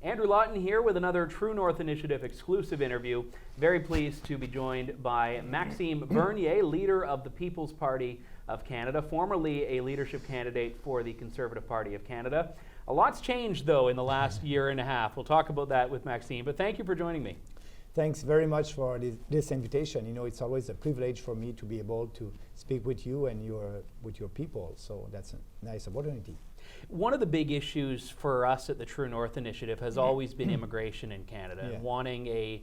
Andrew Lawton here with another True North Initiative exclusive interview. Very pleased to be joined by Maxime Bernier, leader of the People's Party of Canada, formerly a leadership candidate for the Conservative Party of Canada. A lot's changed, though, in the last year and a half. We'll talk about that with Maxime, but thank you for joining me. Thanks very much for this invitation. You know, it's always a privilege for me to be able to speak with you and with your people, so that's a nice opportunity. One of the big issues for us at the True North Initiative has always been immigration in Canada, and wanting a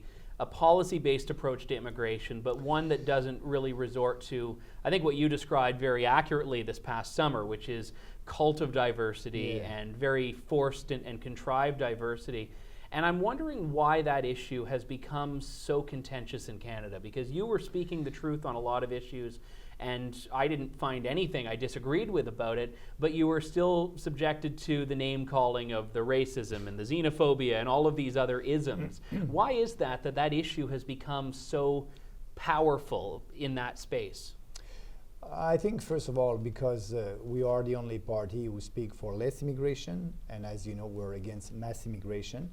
policy-based approach to immigration, but one that doesn't really resort to, I think, what you described very accurately this past summer, which is cult of diversity and very forced and contrived diversity. And I'm wondering why that issue has become so contentious in Canada, because you were speaking the truth on a lot of issues, and I didn't find anything I disagreed with about it, but you were still subjected to the name-calling of the racism and the xenophobia and all of these other isms. Why is that issue has become so powerful in that space? I think, first of all, because we are the only party who speak for less immigration, and as you know, we're against mass immigration.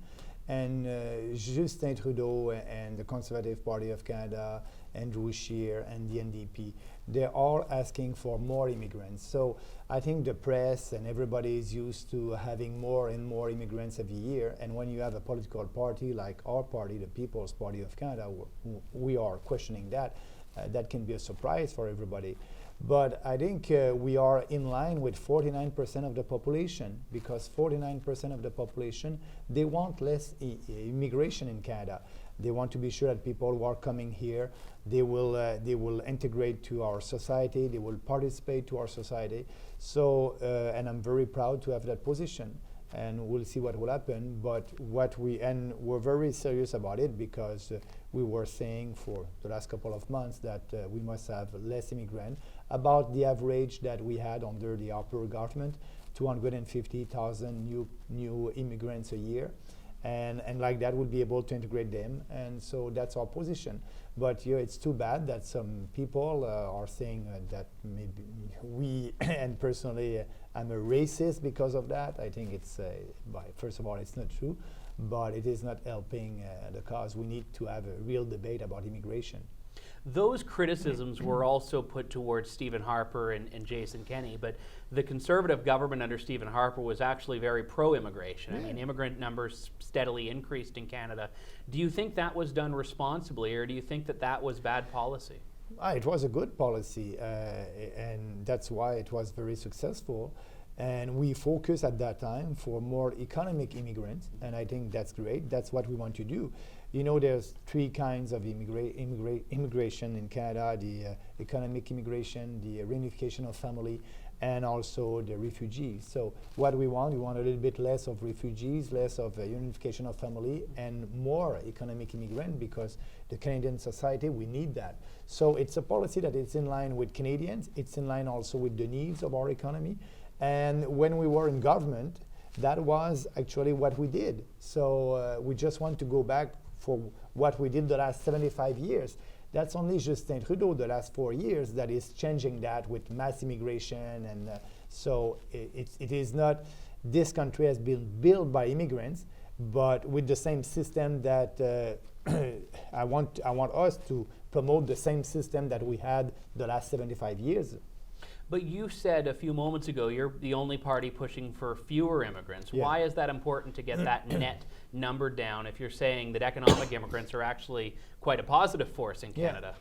And Justin Trudeau and the Conservative Party of Canada, Andrew Shearer and the NDP, they're all asking for more immigrants. So I think the press and everybody is used to having more and more immigrants every year. And when you have a political party like our party, the People's Party of Canada, we are questioning that. That can be a surprise for everybody. But I think we are in line with 49% of the population, because 49% of the population, they want less immigration in Canada. They want to be sure that people who are coming here, they will integrate to our society, they will participate to our society. So, and I'm very proud to have that position. And we'll see what will happen, but we're very serious about it, because we were saying for the last couple of months that we must have less immigrants, about the average that we had under the Harper government, 250,000 new immigrants a year. And like that, we'll be able to integrate them, and so that's our position. But it's too bad that some people are saying that maybe we, and personally, I'm a racist because of that. I think it's, first of all, it's not true, but it is not helping the cause. We need to have a real debate about immigration. Those criticisms were also put towards Stephen Harper and Jason Kenney, but the Conservative government under Stephen Harper was actually very pro-immigration. I mean, immigrant numbers steadily increased in Canada. Do you think that was done responsibly, or do you think that was bad policy? It was a good policy, and that's why it was very successful. And we focused at that time for more economic immigrants, and I think that's great. That's what we want to do. You know, there's three kinds of immigration in Canada: the economic immigration, the reunification of family, and also the refugees. So what we want a little bit less of refugees, less of unification of family, and more economic immigrant, because the Canadian society, we need that. So it's a policy that is in line with Canadians. It's in line also with the needs of our economy. And when we were in government, that was actually what we did. So we just want to go back for what we did the last 75 years. That's only Justin Trudeau the last 4 years that is changing that with mass immigration. And so it is not, this country has been built by immigrants, but with the same system that I want us to promote the same system that we had the last 75 years. But you said a few moments ago you're the only party pushing for fewer immigrants. Why is that important to get that net number down if you're saying that economic immigrants are actually quite a positive force in Canada?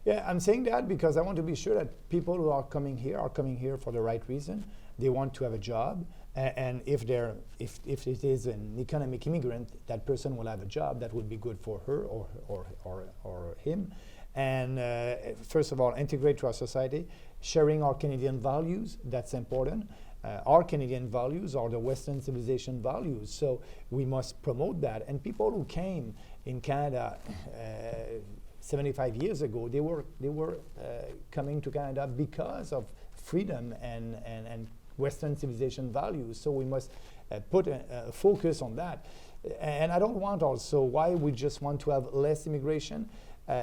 Yeah, I'm saying that because I want to be sure that people who are coming here for the right reason. They want to have a job, and if it is an economic immigrant, that person will have a job that will be good for her or him. And first of all, integrate to our society, sharing our Canadian values, that's important. Our Canadian values are the Western civilization values, so we must promote that. And people who came in Canada 75 years ago, they were coming to Canada because of freedom and Western civilization values, so we must put a focus on that. And I don't want also, why we just want to have less immigration.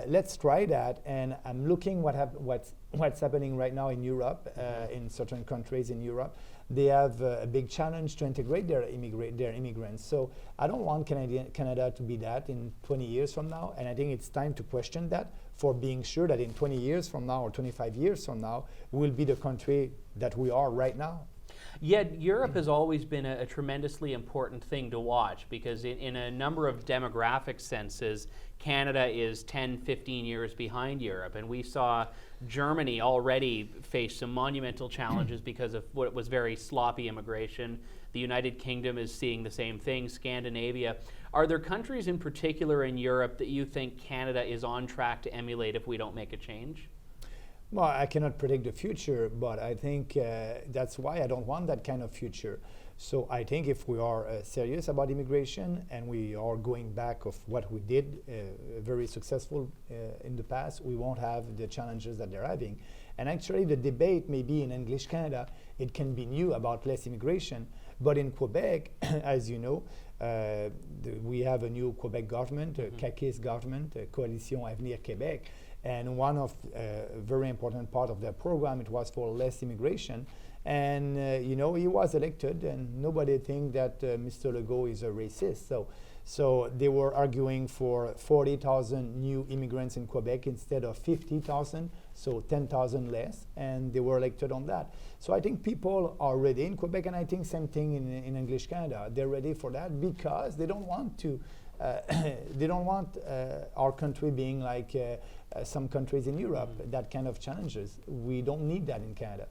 Let's try that, and I'm looking what's happening right now in Europe, in certain countries in Europe. they have a big challenge to integrate their immigrants. So I don't want Canada to be that in 20 years from now, and I think it's time to question that for being sure that in 20 years from now or 25 years from now, we'll be the country that we are right now. Yet Europe has always been a tremendously important thing to watch because in a number of demographic senses, Canada is 10, 15 years behind Europe. And we saw Germany already face some monumental challenges because of what was very sloppy immigration. The United Kingdom is seeing the same thing, Scandinavia. Are there countries in particular in Europe that you think Canada is on track to emulate if we don't make a change? Well, I cannot predict the future, but I think that's why I don't want that kind of future. So I think if we are serious about immigration and we are going back of what we did very successful in the past, we won't have the challenges that they're having. And actually the debate maybe in English Canada, it can be new about less immigration, but in Quebec, as you know, we have a new Quebec government, a CAQIS government, Coalition Avenir Québec, and one of very important part of their program, it was for less immigration. And you know, he was elected, and nobody think that Mr. Legault is a racist. So they were arguing for 40,000 new immigrants in Quebec instead of 50,000, so 10,000 less, and they were elected on that. So I think people are ready in Quebec, and I think same thing in English Canada. They're ready for that because they don't want to. They don't want our country being like some countries in Europe, that kind of challenges. We don't need that in Canada.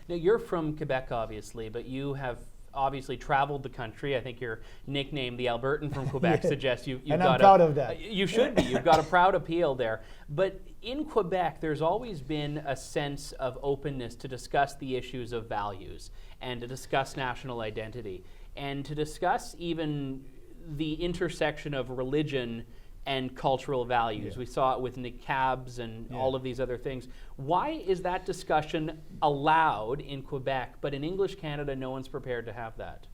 Now, you're from Quebec, obviously, but you have obviously traveled the country. I think your nickname, the Albertan from Quebec, suggests you've and got I'm proud of that. You should be. You've got a proud appeal there. But in Quebec, there's always been a sense of openness to discuss the issues of values and to discuss national identity and to discuss even the intersection of religion and cultural values. Yeah. We saw it with niqabs and all of these other things. Why is that discussion allowed in Quebec, but in English Canada, no one's prepared to have that?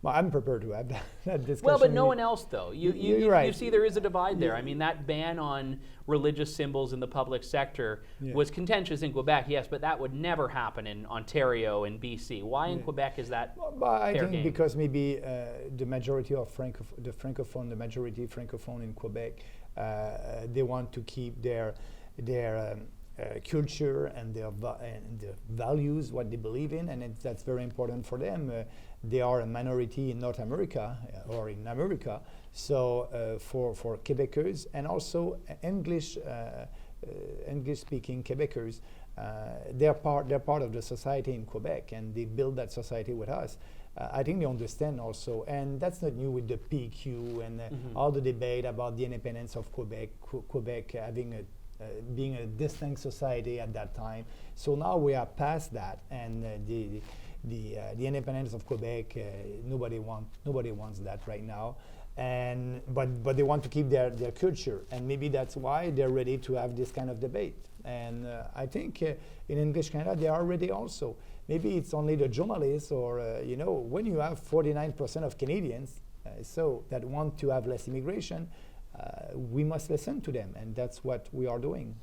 Well, I'm prepared to have that discussion. Well, but no one else, though. You right. see there is a divide there. I mean, that ban on religious symbols in the public sector was contentious in Quebec, yes, but that would never happen in Ontario and BC. Why in Quebec is that Well, I fair think game? because maybe the majority of the francophone in Quebec, they want to keep their culture and their values, what they believe in, and that's very important for them. They are a minority in North America or in America, so for Quebecers and also English-speaking Quebecers, they're part of the society in Quebec, and they build that society with us. I think they understand also, and that's not new with the PQ and all the debate about the independence of Quebec, Quebec having being a distinct society at that time. So now we are past that, and the independence of Quebec, nobody wants that right now. And but they want to keep their culture, and maybe that's why they're ready to have this kind of debate. And I think in English Canada they are ready also. Maybe it's only the journalists, or you know, when you have 49% of Canadians so that want to have less immigration, we must listen to them, and that's what we are doing.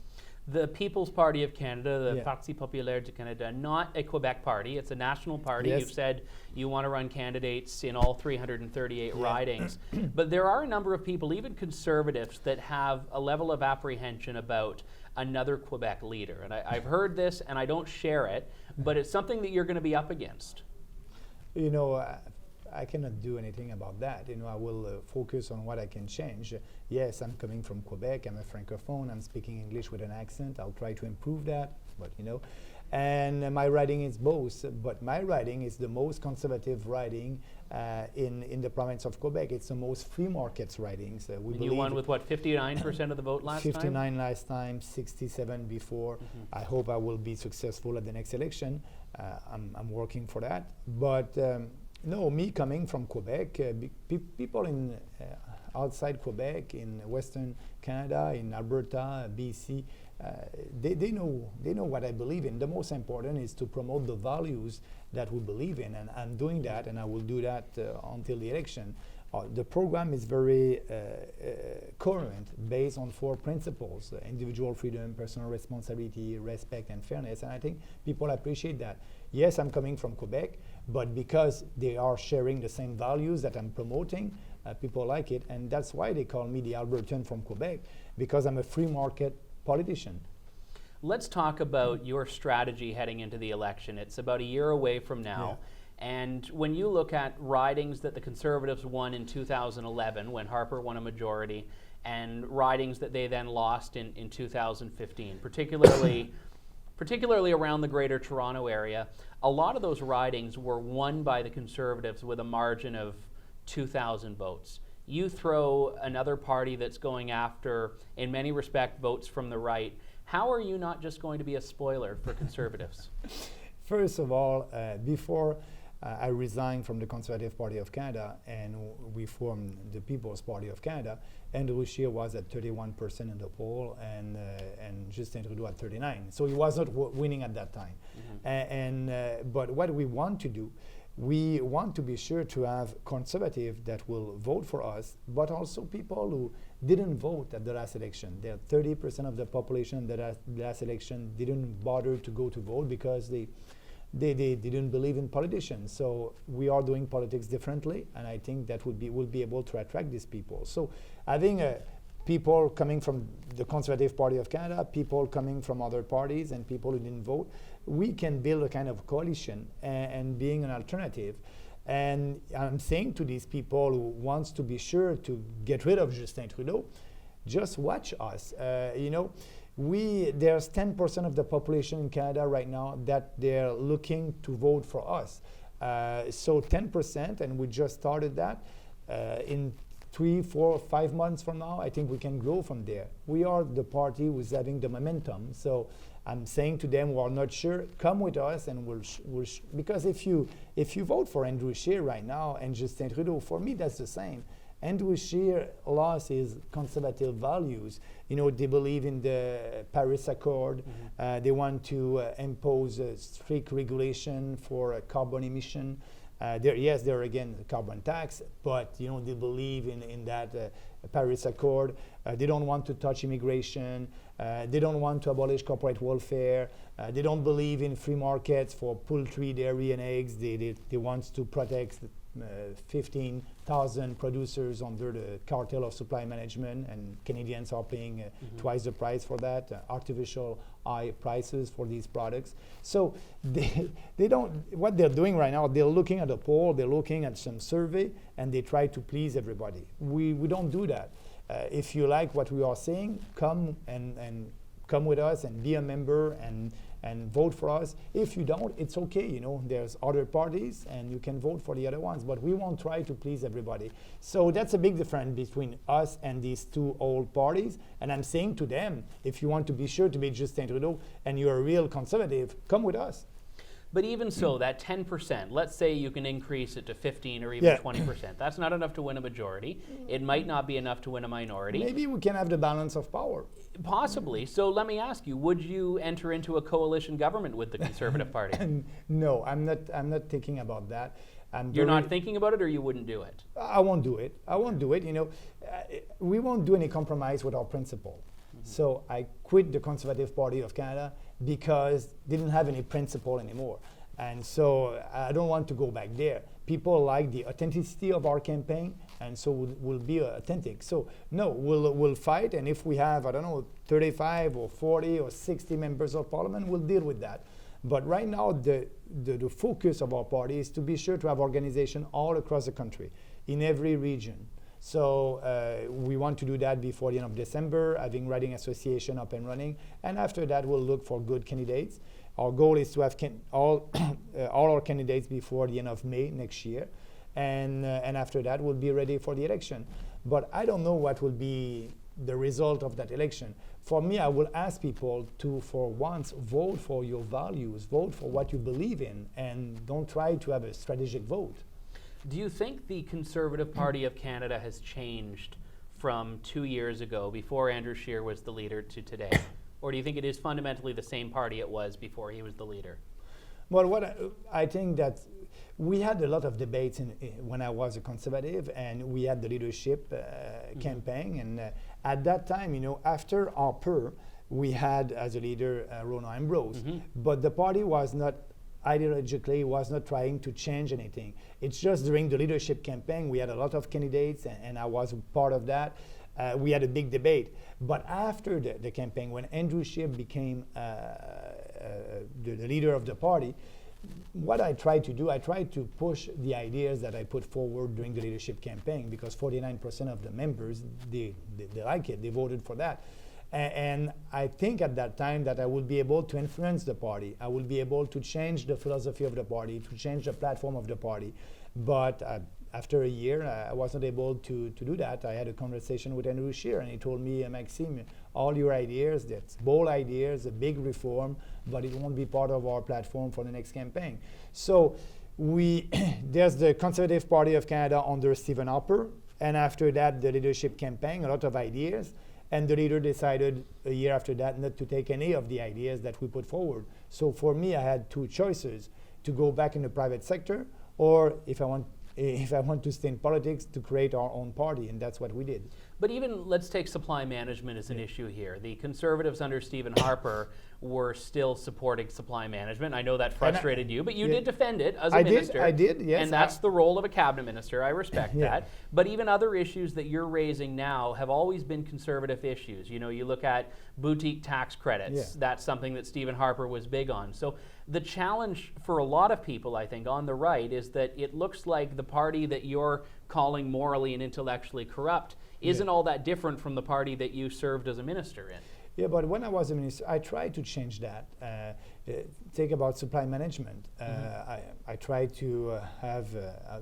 The People's Party of Canada, the Parti Populaire du Canada, not a Quebec party. It's a national party. Yes. You've said you want to run candidates in all 338 ridings. But there are a number of people, even conservatives, that have a level of apprehension about another Quebec leader. And I've heard this, and I don't share it, but it's something that you're going to be up against. You know, I cannot do anything about that. You know, I will focus on what I can change. Yes, I'm coming from Quebec. I'm a francophone. I'm speaking English with an accent. I'll try to improve that. But you know, and my riding is both. But my riding is the most conservative riding in the province of Quebec. It's the most free markets ridings. And you won with what, 59% of the vote last time? 59 last time, 67 before. I hope I will be successful at the next election. I'm working for that. But no, me coming from Quebec, people in outside Quebec, in Western Canada, in Alberta, BC, they know what I believe in. The most important is to promote the values that we believe in, and I'm doing that, and I will do that until the election. The program is very coherent, based on 4 principles: individual freedom, personal responsibility, respect, and fairness. And I think people appreciate that. Yes, I'm coming from Quebec, but because they are sharing the same values that I'm promoting, people like it, and that's why they call me the Albertan from Quebec, because I'm a free market politician. Let's talk about your strategy heading into the election. It's about a year away from now. And when you look at ridings that the Conservatives won in 2011, when Harper won a majority, and ridings that they then lost in 2015, particularly around the Greater Toronto area, a lot of those ridings were won by the Conservatives with a margin of 2,000 votes. You throw another party that's going after, in many respects, votes from the right. How are you not just going to be a spoiler for Conservatives? First of all, before I resigned from the Conservative Party of Canada and we formed the People's Party of Canada, Andrew Shearer was at 31% in the poll and Justin Trudeau at 39%. So he was not winning at that time. But what we want to do, we want to be sure to have conservatives that will vote for us, but also people who didn't vote at the last election. There are 30% of the population that at the last election didn't bother to go to vote because they didn't believe in politicians. So we are doing politics differently, and I think that we'll be able to attract these people. So having people coming from the Conservative Party of Canada, people coming from other parties, and people who didn't vote, we can build a kind of coalition and being an alternative. And I'm saying to these people who wants to be sure to get rid of Justin Trudeau, just watch us. There's 10% of the population in Canada right now that they're looking to vote for us. So 10%, and we just started that. In 3, 4, 5 months from now, I think we can grow from there. We are the party who's having the momentum. So I'm saying to them who are not sure, come with us, and because if you vote for Andrew Shearer right now and Justin Trudeau, for me that's the same. Andrew Shearer lost his conservative values. They believe in the Paris Accord. They want to impose a strict regulation for carbon emission. They're against the carbon tax, but they believe in that Paris Accord. They don't want to touch immigration. They don't want to abolish corporate welfare. They don't believe in free markets for poultry, dairy, and eggs. They want to protect 15,000 producers under the cartel of supply management, and Canadians are paying twice the price for that, artificial high prices for these products. So they don't, what they're doing right now, they're looking at a poll, they're looking at some survey, and they try to please everybody. We don't do that. If you like what we are saying, come and come with us and be a member and vote for us. If you don't, it's okay. There's other parties and you can vote for the other ones, but we won't try to please everybody. So that's a big difference between us and these two old parties. And I'm saying to them, if you want to be sure to be Justin Trudeau and you're a real conservative, come with us. But even so, that 10%, let's say you can increase it to 15 or even 20%. That's not enough to win a majority. It might not be enough to win a minority. Maybe we can have the balance of power. Possibly. So let me ask you, would you enter into a coalition government with the Conservative Party? No, I'm not thinking about that. You're not thinking about it, or you wouldn't do it? I won't do it. We won't do any compromise with our principle. So I quit the Conservative Party of Canada because they didn't have any principle anymore. And so I don't want to go back there. People like the authenticity of our campaign, and so we'll be authentic. So no, we'll fight, and if we have, 35 or 40 or 60 members of parliament, we'll deal with that. But right now, the focus of our party is to be sure to have organization all across the country, in every region. So we want to do that before the end of December, having riding association up and running. And after that, we'll look for good candidates. Our goal is to have all our candidates before the end of May next year. And after that, we'll be ready for the election. But I don't know what will be the result of that election. For me, I will ask people to, for once, vote for your values, vote for what you believe in, and don't try to have a strategic vote. Do you think the Conservative Party of Canada has changed from 2 years ago, before Andrew Shearer was the leader, to today? Or do you think it is fundamentally the same party it was before he was the leader? Well, I think that we had a lot of debates when I was a Conservative, and we had the leadership campaign. And at that time, after Harper, we had as a leader Rona Ambrose. But the party was not ideologically was not trying to change anything. It's just during the leadership campaign, we had a lot of candidates, and I was part of that. We had a big debate. But after the campaign, when Andrew Scheer became the leader of the party, what I tried to do, I tried to push the ideas that I put forward during the leadership campaign, because 49% of the members, they like it, they voted for that. And I think at that time that I would be able to influence the party. I would be able to change the philosophy of the party, to change the platform of the party. But after a year, I wasn't able to do that. I had a conversation with Andrew Scheer, and he told me, Maxime, all your ideas, that's bold ideas, a big reform, but it won't be part of our platform for the next campaign. So there's the Conservative Party of Canada under Stephen Harper, and after that, the leadership campaign, a lot of ideas, and the leader decided a year after that not to take any of the ideas that we put forward. So for me, I had two choices: to go back in the private sector, or if I want to stay in politics, to create our own party, and that's what we did. But even let's take supply management as an issue here. The Conservatives under Stephen Harper were still supporting supply management. I know that frustrated you, but you did defend it as a minister. I did, yes. And that's the role of a cabinet minister. I respect that. But even other issues that you're raising now have always been Conservative issues. You know, you look at boutique tax credits. Yeah. That's something that Stephen Harper was big on. So the challenge for a lot of people, I think, on the right is that it looks like the party that you're calling morally and intellectually corrupt isn't all that different from the party that you served as a minister in. Yeah, but when I was a minister, I tried to change that. Think about supply management. I tried to have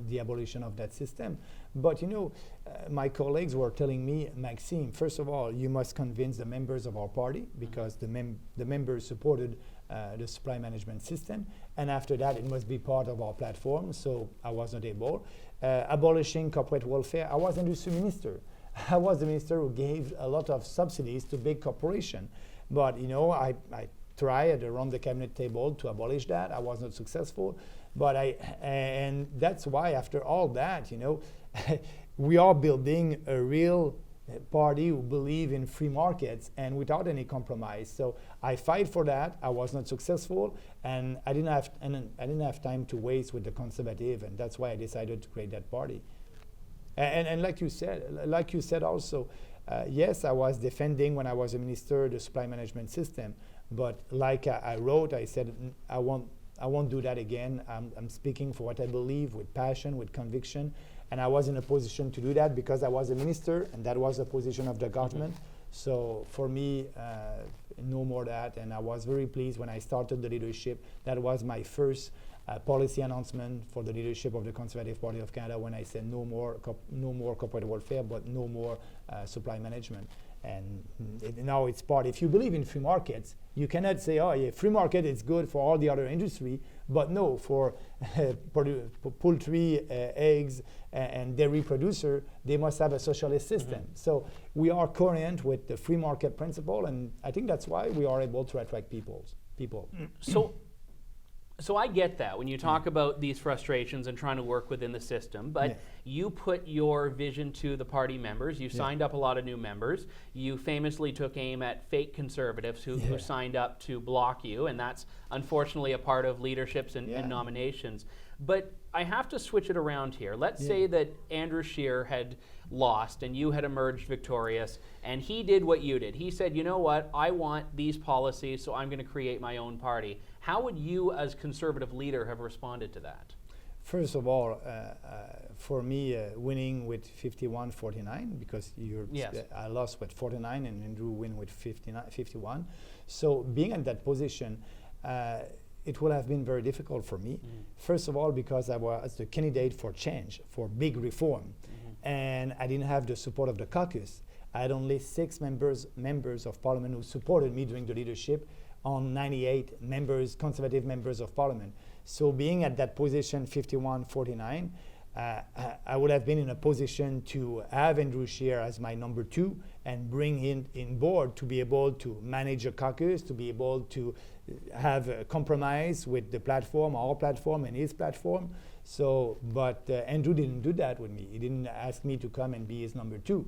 the abolition of that system. But you know, my colleagues were telling me, Maxime, first of all, you must convince the members of our party, because the members supported the supply management system. And after that, it must be part of our platform. So I was not able. Abolishing corporate welfare, I was industry minister. I was the minister who gave a lot of subsidies to big corporations. But, you know, I tried around the cabinet table to abolish that. I was not successful. But and that's why after all that, you know, we are building a real party who believe in free markets and without any compromise. So I fight for that. I was not successful, and I didn't have time to waste with the Conservative, and that's why I decided to create that party. And like you said also, yes, I was defending when I was a minister the supply management system, but like I wrote, I said I won't do that again. I'm speaking for what I believe with passion, with conviction, and I was in a position to do that because I was a minister, and that was the position of the government. So for me, no more that, and I was very pleased when I started the leadership. That was my first policy announcement for the leadership of the Conservative Party of Canada, when I said no more corporate welfare, but no more supply management. And now it's part. If you believe in free markets, you cannot say, oh yeah, free market is good for all the other industry, but no, for poultry, eggs, and dairy producer, they must have a socialist system. So we are coherent with the free market principle, and I think that's why we are able to attract people. So I get that when you talk about these frustrations and trying to work within the system, but you put your vision to the party members. You signed up a lot of new members. You famously took aim at fake Conservatives who signed up to block you, and that's unfortunately a part of leaderships and nominations. But I have to switch it around here. Let's say that Andrew Scheer had lost and you had emerged victorious, and he did what you did. He said, you know what, I want these policies, so I'm going to create my own party. How would you as Conservative leader have responded to that? First of all, for me, winning with 51-49, because I lost with 49 and Andrew win with 51. So being in that position, it would have been very difficult for me. First of all, because I was the candidate for change, for big reform, and I didn't have the support of the caucus. I had only 6 members of parliament who supported me during the leadership on 98 Conservative members of parliament. So being at that position, 51-49, I would have been in a position to have Andrew Scheer as my number 2 and bring him in board to be able to manage a caucus, to be able to have a compromise with the platform, our platform and his platform. So, but Andrew didn't do that with me. He didn't ask me to come and be his number 2.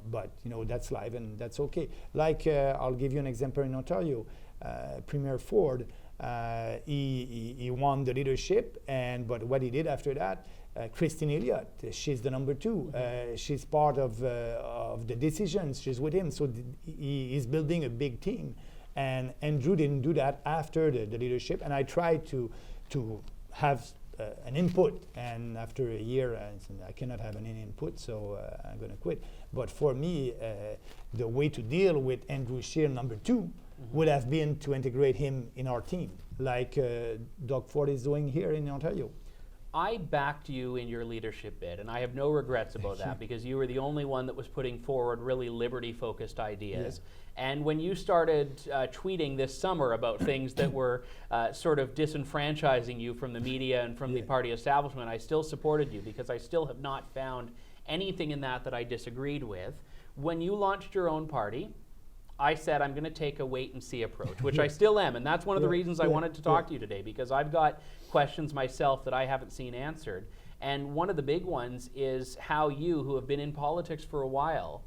But you know, that's life and that's okay. Like I'll give you an example in Ontario. Premier Ford He won the leadership, but what he did after that, Christine Elliott, she's the number 2. She's part of the decisions. She's with him, so he's building a big team. And Andrew didn't do that after the leadership, and I tried to have an input. And after a year, I cannot have any input, so I'm going to quit. But for me, the way to deal with Andrew Shearer, number 2, would have been to integrate him in our team, like Doug Ford is doing here in Ontario. I backed you in your leadership bid, and I have no regrets about that because you were the only one that was putting forward really liberty-focused ideas. Yeah. And when you started tweeting this summer about things that were sort of disenfranchising you from the media and from the party establishment, I still supported you because I still have not found anything in that I disagreed with. When you launched your own party, I said I'm going to take a wait-and-see approach, which I still am, and that's one of the reasons I wanted to talk to you today, because I've got questions myself that I haven't seen answered. And one of the big ones is how you, who have been in politics for a while,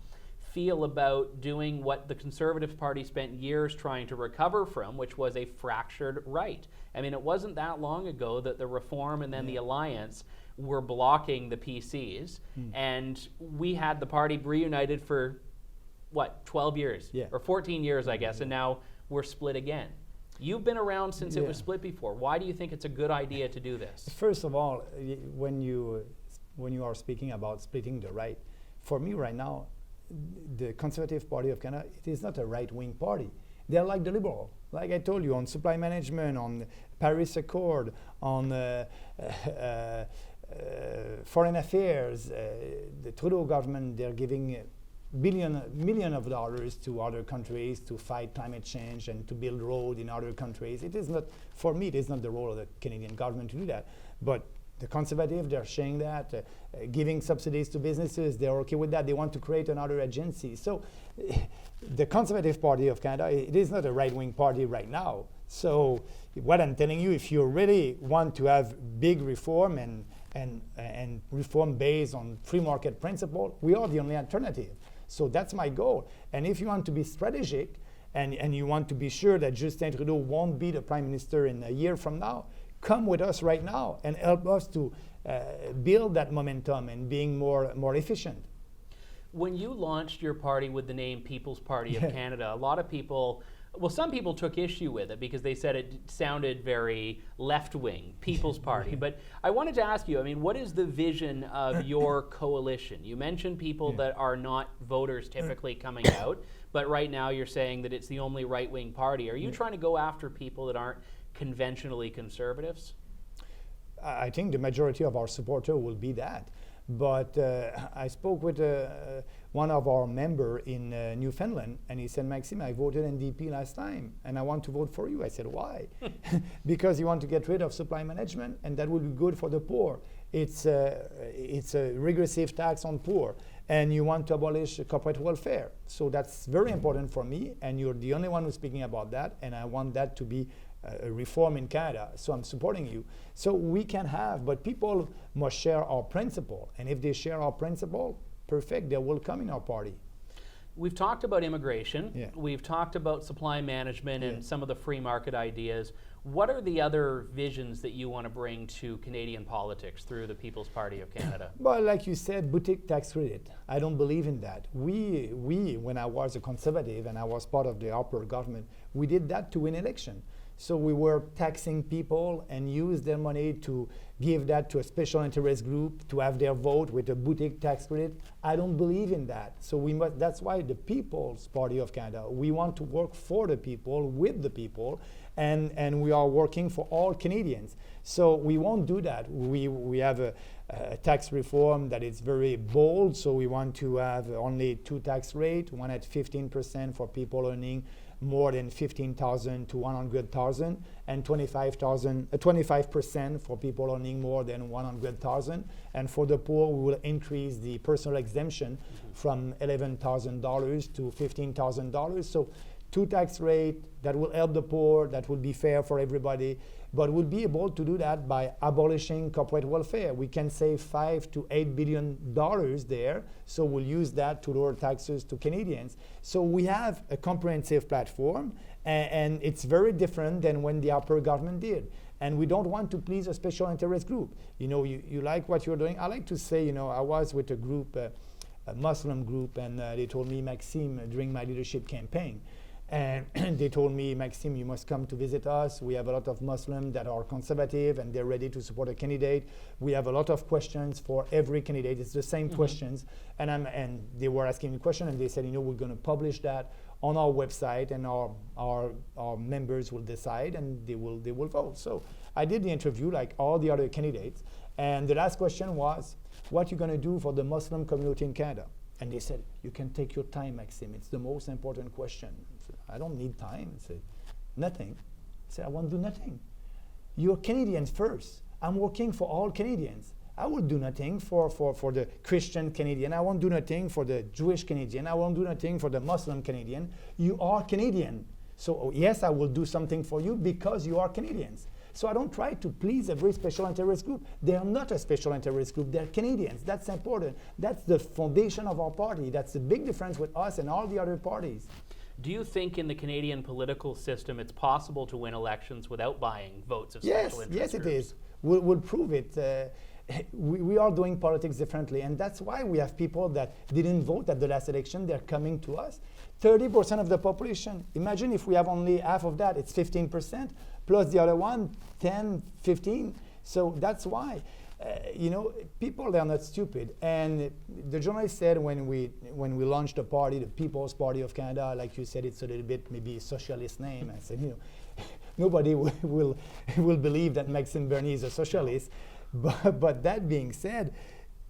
feel about doing what the Conservative Party spent years trying to recover from, which was a fractured right. I mean, it wasn't that long ago that the Reform and then the Alliance were blocking the PCs, and we had the party reunited for 12 years or 14 years, I guess, and now we're split again. You've been around since it was split before. Why do you think it's a good idea to do this? First of all, when you are speaking about splitting the right, for me right now, the Conservative Party of Canada, it is not a right-wing party. They're like the Liberal. Like I told you, on supply management, on Paris Accord, on foreign affairs, the Trudeau government, they're giving million of dollars to other countries to fight climate change and to build roads in other countries. It is not, for me, it is not the role of the Canadian government to do that. But the Conservative, they're saying that, giving subsidies to businesses, they're okay with that. They want to create another agency. So the Conservative Party of Canada, it is not a right-wing party right now. So what I'm telling you, if you really want to have big reform and reform based on free market principle, we are the only alternative. So that's my goal. And if you want to be strategic and you want to be sure that Justin Trudeau won't be the Prime Minister in a year from now, come with us right now and help us to build that momentum and being more efficient. When you launched your party with the name People's Party of Canada, a lot of people, some people took issue with it because they said it sounded very left-wing, People's Party. But I wanted to ask you, I mean, what is the vision of your coalition? You mentioned people that are not voters typically coming out, but right now you're saying that it's the only right-wing party. Are you trying to go after people that aren't conventionally conservatives? I think the majority of our supporters will be that. But I spoke with one of our members in Newfoundland, and he said, Maxime, I voted NDP last time, and I want to vote for you. I said, why? Because you want to get rid of supply management, and that will be good for the poor. It's a regressive tax on poor, and you want to abolish corporate welfare. So that's very important for me, and you're the only one who's speaking about that, and I want that to be a reform in Canada, so I'm supporting you. So we can have, but people must share our principle, and if they share our principle, perfect, they will come in our party. We've talked about immigration, we've talked about supply management and some of the free market ideas. What are the other visions that you want to bring to Canadian politics through the People's Party of Canada? Well, like you said, boutique tax credit. I don't believe in that. We, when I was a Conservative and I was part of the upper government, we did that to win election. So we were taxing people and used their money to give that to a special interest group to have their vote with a boutique tax credit. I don't believe in that. So we must, that's why the People's Party of Canada, we want to work for the people, with the people, and we are working for all Canadians. So we won't do that. We have a tax reform that is very bold, so we want to have only 2 tax rates, one at 15% for people earning more than 15,000 to 100,000, and 25% for people earning more than 100,000. And for the poor, we will increase the personal exemption from $11,000 to $15,000. So 2 tax rate that will help the poor, that will be fair for everybody, but we'll be able to do that by abolishing corporate welfare. We can save $5 to $8 billion there, so we'll use that to lower taxes to Canadians. So we have a comprehensive platform, And it's very different than when the upper government did. And we don't want to please a special interest group. You like what you're doing. I like to say, I was with a group, a Muslim group, and they told me, Maxime, during my leadership campaign, and they told me, Maxime, you must come to visit us. We have a lot of Muslims that are conservative and they're ready to support a candidate. We have a lot of questions for every candidate. It's the same questions. And they were asking me questions, and they said, we're going to publish that on our website, and our members will decide, and they will vote. So I did the interview like all the other candidates, and the last question was, what are you going to do for the Muslim community in Canada? And they said, you can take your time, Maxime. It's the most important question. I said, I don't need time. I said, nothing. I said, I won't do nothing. You're Canadians first. I'm working for all Canadians. I will do nothing for the Christian Canadian. I won't do nothing for the Jewish Canadian. I won't do nothing for the Muslim Canadian. You are Canadian. So yes, I will do something for you because you are Canadians. So I don't try to please every special interest group. They are not a special interest group. They're Canadians. That's important. That's the foundation of our party. That's the big difference with us and all the other parties. Do you think in the Canadian political system it's possible to win elections without buying votes of special interest Yes, groups? it is. We'll prove it. We are doing politics differently, and that's why we have people that didn't vote at the last election. They're coming to us. 30% of the population. Imagine if we have only half of that. It's 15%, plus the other one, 10, 15. So that's why. People, they're not stupid. And the journalist said when we launched the party, the People's Party of Canada, like you said, it's a little bit maybe a socialist name. I said, nobody will believe that Maxime Bernier is a socialist. But that being said,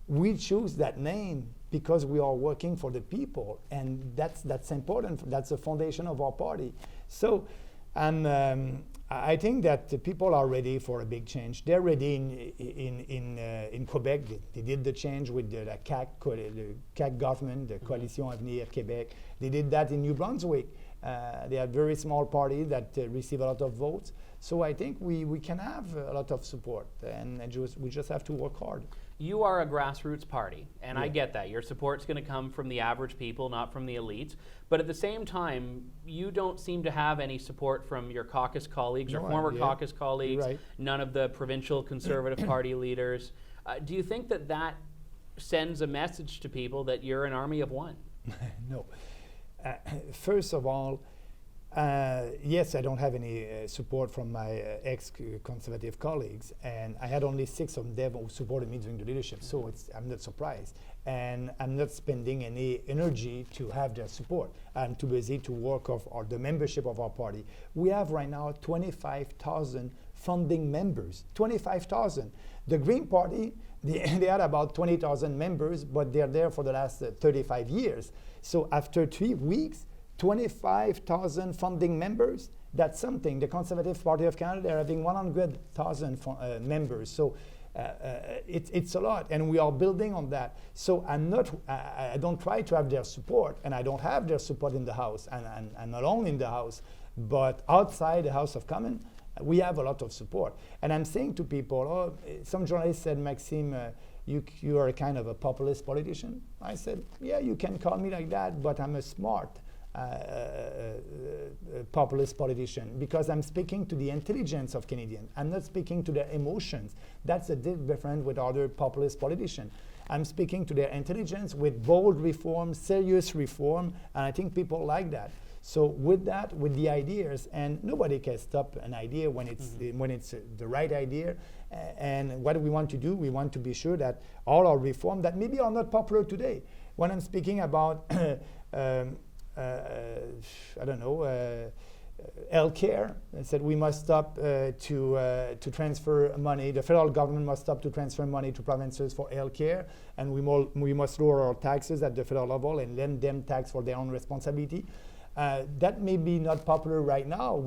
we choose that name because we are working for the people, and that's important. That's the foundation of our party. So, I think that the people are ready for a big change. They're ready in Quebec. They did the change with the CAQ government, the Coalition Avenir Québec. They did that in New Brunswick. They are a very small party that receive a lot of votes. So I think we can have a lot of support, and we just have to work hard. You are a grassroots party, and I get that. Your support's going to come from the average people, not from the elites. But at the same time, you don't seem to have any support from your caucus colleagues or former caucus colleagues, none of the provincial Conservative Party leaders. Do you think that sends a message to people that you're an army of one? No. First of all, yes, I don't have any support from my ex-conservative colleagues, and I had only 6 of them who supported me during the leadership, so I'm not surprised. And I'm not spending any energy to have their support. I'm too busy to work on the membership of our party. We have right now 25,000 funding members, 25,000. The Green Party, they had about 20,000 members, but they're there for the last 35 years. So after 3 weeks, 25,000 funding members, that's something. The Conservative Party of Canada, they're having 100,000 members. So it's a lot, and we are building on that. So I don't try to have their support, and I don't have their support in the House, and not only in the House, but outside the House of Commons, we have a lot of support. And I'm saying to people, some journalists said, Maxime, you are a kind of a populist politician. I said, yeah, you can call me like that, but I'm a smart populist politician, because I'm speaking to the intelligence of Canadians. I'm not speaking to their emotions. That's a different with other populist politicians. I'm speaking to their intelligence with bold reform, serious reform, and I think people like that. So with that, with the ideas, and nobody can stop an idea when it's the right idea. And what we want to do, we want to be sure that all our reform that maybe are not popular today. When I'm speaking about healthcare, I said we must stop to transfer money. The federal government must stop to transfer money to provinces for healthcare, and we must lower our taxes at the federal level and lend them tax for their own responsibility. That may be not popular right now.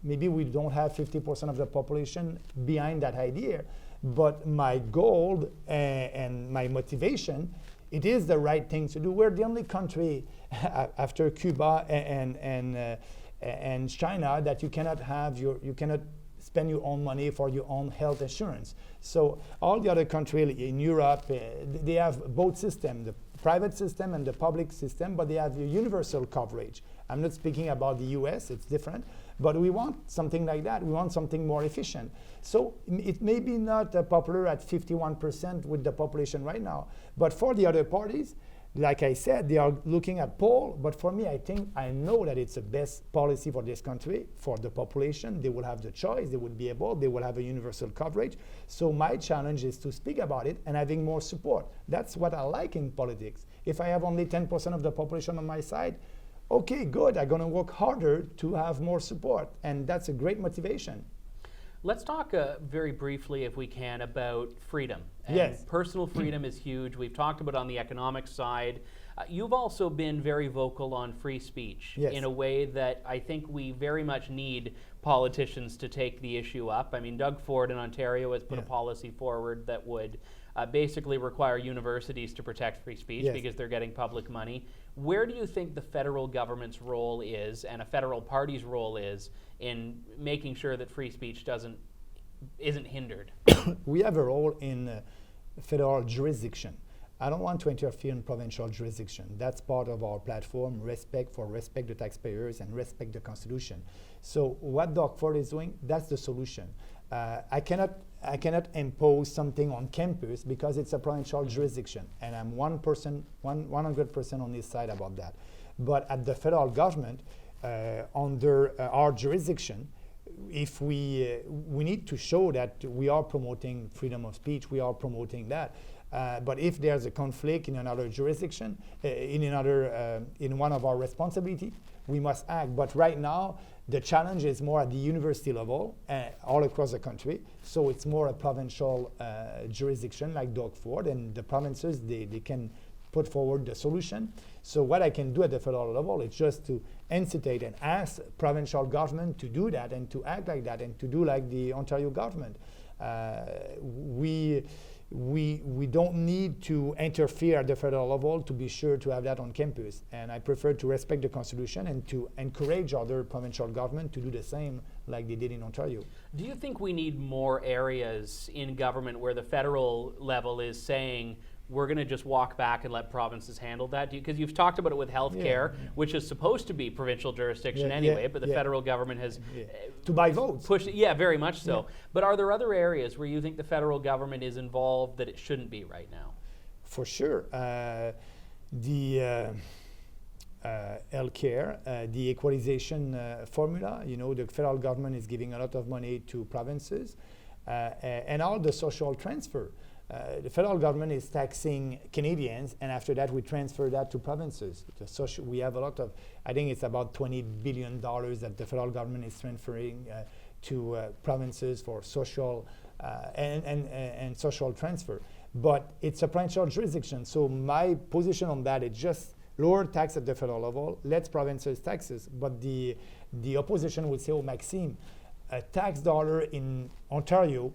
Maybe we don't have 50% of the population behind that idea, but my goal and my motivation, it is the right thing to do. We're the only country after Cuba and China that you cannot spend your own money for your own health insurance. So all the other countries in Europe, they have both systems. The private system and the public system, but they have a universal coverage. I'm not speaking about the US, it's different, but we want something like that. We want something more efficient. So it may be not popular at 51% with the population right now, but for the other parties, like I said, they are looking at poll, but for me, I know that it's the best policy for this country, for the population. They will have the choice, they will have a universal coverage. So my challenge is to speak about it and having more support. That's what I like in politics. If I have only 10% of the population on my side, okay, good, I'm gonna work harder to have more support, and that's a great motivation. Let's talk very briefly, if we can, about freedom. And yes. Personal freedom is huge. We've talked about it on the economic side. You've also been very vocal on free speech yes. in a way that I think we very much need politicians to take the issue up. I mean, Doug Ford in Ontario has put a policy forward that would basically require universities to protect free speech yes. because they're getting public money. Where do you think the federal government's role is and a federal party's role is in making sure that free speech isn't hindered? We have a role in federal jurisdiction. I don't want to interfere in provincial jurisdiction. That's part of our platform, respect the taxpayers and respect the Constitution. So what Doug Ford is doing, that's the solution. I cannot impose something on campus because it's a provincial jurisdiction, and I'm 100% on his side about that. But at the federal government, under our jurisdiction, if we need to show that we are promoting freedom of speech, we are promoting that. But if there's a conflict in another jurisdiction, in one of our responsibilities, we must act. But right now, the challenge is more at the university level, all across the country. So it's more a provincial jurisdiction like Doug Ford, and the provinces, they can put forward the solution. So what I can do at the federal level is just to incite and ask provincial government to do that and to act like that and to do like the Ontario government. We don't need to interfere at the federal level to be sure to have that on campus. And I prefer to respect the Constitution and to encourage other provincial government to do the same like they did in Ontario. Do you think we need more areas in government where the federal level is saying, we're going to just walk back and let provinces handle that? Because you've talked about it with healthcare, which is supposed to be provincial jurisdiction anyway, but the federal government has to buy votes. Pushed it, very much so. But are there other areas where you think the federal government is involved that it shouldn't be right now? For sure. The healthcare, the equalization formula, the federal government is giving a lot of money to provinces, and all the social transfer. The federal government is taxing Canadians, and after that we transfer that to provinces. We have a lot of, I think it's about $20 billion that the federal government is transferring to provinces for social and social transfer. But it's a provincial jurisdiction, so my position on that is just lower tax at the federal level, let provinces taxes. But the opposition would say, oh, Maxime, a tax dollar in Ontario,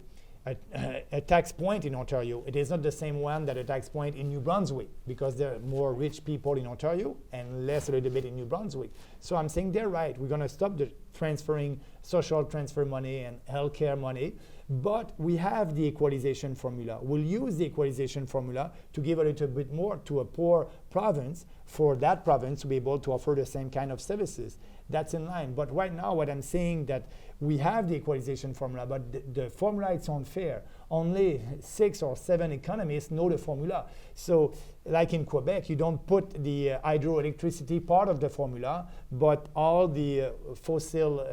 a tax point in Ontario, it is not the same one that a tax point in New Brunswick, because there are more rich people in Ontario and less a little bit in New Brunswick. So I'm saying they're right. We're going to stop the transferring social transfer money and healthcare money, but we have the equalization formula. We'll use the equalization formula to give a little bit more to a poor province for that province to be able to offer the same kind of services. That's in line. But right now, what I'm saying that we have the equalization formula, but the formula is unfair. Only 6 or 7 economists know the formula. So like in Quebec, you don't put the hydroelectricity part of the formula, but all the fossil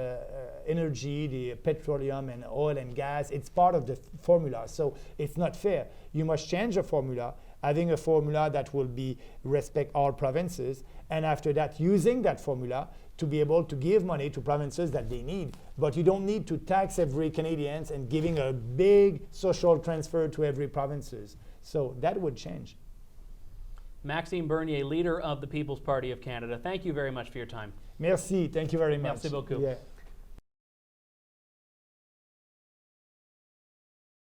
energy, the petroleum and oil and gas, it's part of the formula. So it's not fair. You must change the formula, having a formula that will be respect all provinces, and after that, using that formula to be able to give money to provinces that they need. But you don't need to tax every Canadian and giving a big social transfer to every provinces. So that would change. Maxime Bernier, leader of the People's Party of Canada, thank you very much for your time. Merci. Thank you very much. Merci beaucoup. Yeah.